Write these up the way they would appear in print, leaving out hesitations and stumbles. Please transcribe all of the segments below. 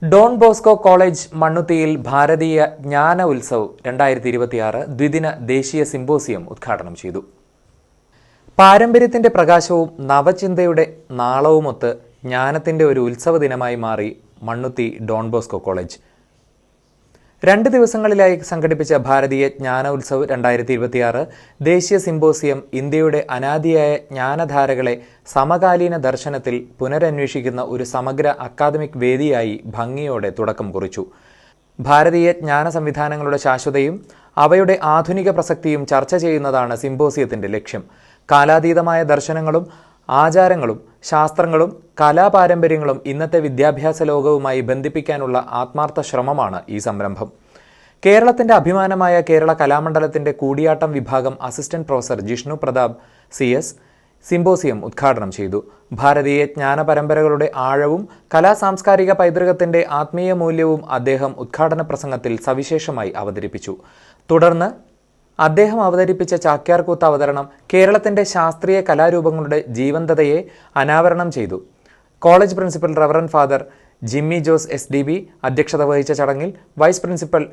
Don Bosco college മണ്ണുത്തിയിൽ ഭാരതീയ ജ്ഞാന ഉത്സവ് 2026 ദ്വിദിന ദേശീയ സിംപോസിയം ഉദ്ഘാടനം ചെയ്തു. പാരമ്പര്യത്തിന്റെ പ്രകാശവും നവചിന്തയുടെ നാളവുമൊത്ത് ജ്ഞാനത്തിന്റെ ഒരു ഉത്സവ ദിനമായി മാറി മണ്ണുത്തി ഡോൺ ബോസ്കോ കോളേജ്. 2 ദിവസങ്ങളിലായി സംഘടിപ്പിച്ച ഭാരതീയ ജ്ഞാന ഉത്സവ് 2026 ദേശീയ സിംപോസിയം ഇന്ത്യയുടെ അനാദിയായ ജ്ഞാനധാരകളെ സമകാലീന ദർശനത്തിൽ പുനരന്വേഷിക്കുന്ന ഒരു സമഗ്ര അക്കാദമിക് വേദിയായി ഭംഗിയോടെ തുടക്കം കുറിച്ചു. ഭാരതീയ ജ്ഞാന സംവിധാനങ്ങളുടെ ശാശ്വതയും അവയുടെ ആധുനിക പ്രസക്തിയും ചർച്ച ചെയ്യുന്നതാണ് സിംപോസിയത്തിന്റെ ലക്ഷ്യം. കാലാതീതമായ ദർശനങ്ങളും ആചാരങ്ങളും ശാസ്ത്രങ്ങളും കലാപാരമ്പര്യങ്ങളും ഇന്നത്തെ വിദ്യാഭ്യാസ ലോകവുമായി ബന്ധിപ്പിക്കാനുള്ള ആത്മാർത്ഥ ശ്രമമാണ് ഈ സംരംഭം. കേരളത്തിന്റെ അഭിമാനമായ കേരള കലാമണ്ഡലത്തിന്റെ കൂടിയാട്ടം വിഭാഗം assistant professor Jishnu Pratap CS symposium ഉദ്ഘാടനം ചെയ്തു. ഭാരതീയ ജ്ഞാന പരമ്പരകളുടെ ആഴവും കലാസാംസ്കാരിക പൈതൃകത്തിന്റെ ആത്മീയ മൂല്യവും അദ്ദേഹം ഉദ്ഘാടന പ്രസംഗത്തിൽ സവിശേഷമായി അവതരിപ്പിച്ചു. തുടർന്ന് അദ്ദേഹം അവതരിപ്പിച്ച ചാക്യാർകൂത്ത് അവതരണം കേരളത്തിന്റെ ശാസ്ത്രീയ കലാരൂപങ്ങളുടെ ജീവന്തതയെ അനാവരണം ചെയ്തു. College principal reverend father Jimmy Jose SDB അധ്യക്ഷത വഹിച്ച ചടങ്ങിൽ വൈസ് പ്രിൻസിപ്പൽ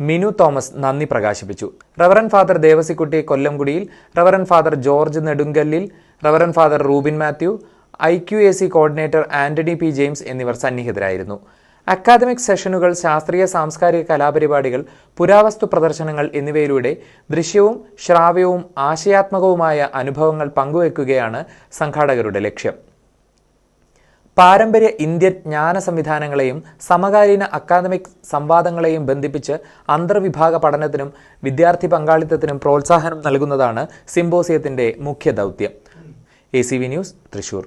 മിനു തോമസ് നന്ദി പ്രകാശിപ്പിച്ചു. Reverend father Devasikutty Kollamkudiyil, reverend father George Nedumkallil, reverend father Rubin Mathew, IQAC coordinator Antony P. James എന്നിവർ സന്നിഹിതരായിരുന്നു. അക്കാദമിക് സെഷനുകൾ, ശാസ്ത്രീയ സാംസ്കാരിക കലാപരിപാടികൾ, പുരാവസ്തു പ്രദർശനങ്ങൾ എന്നിവയിലൂടെ ദൃശ്യവും ശ്രാവ്യവും ആശയാത്മകവുമായ അനുഭവങ്ങൾ പങ്കുവയ്ക്കുകയാണ് സംഘാടകരുടെ ലക്ഷ്യം. പാരമ്പര്യ ഇന്ത്യൻ ജ്ഞാന സംവിധാനങ്ങളെയും സമകാലീന അക്കാദമിക് സംവാദങ്ങളെയും ബന്ധിപ്പിച്ച് അന്തർവിഭാഗ പഠനത്തിനും വിദ്യാർത്ഥി പങ്കാളിത്തത്തിനും പ്രോത്സാഹനം നൽകുന്നതാണ് സിംപോസിയത്തിന്റെ മുഖ്യ ദൗത്യം. ACV news, Thrissur.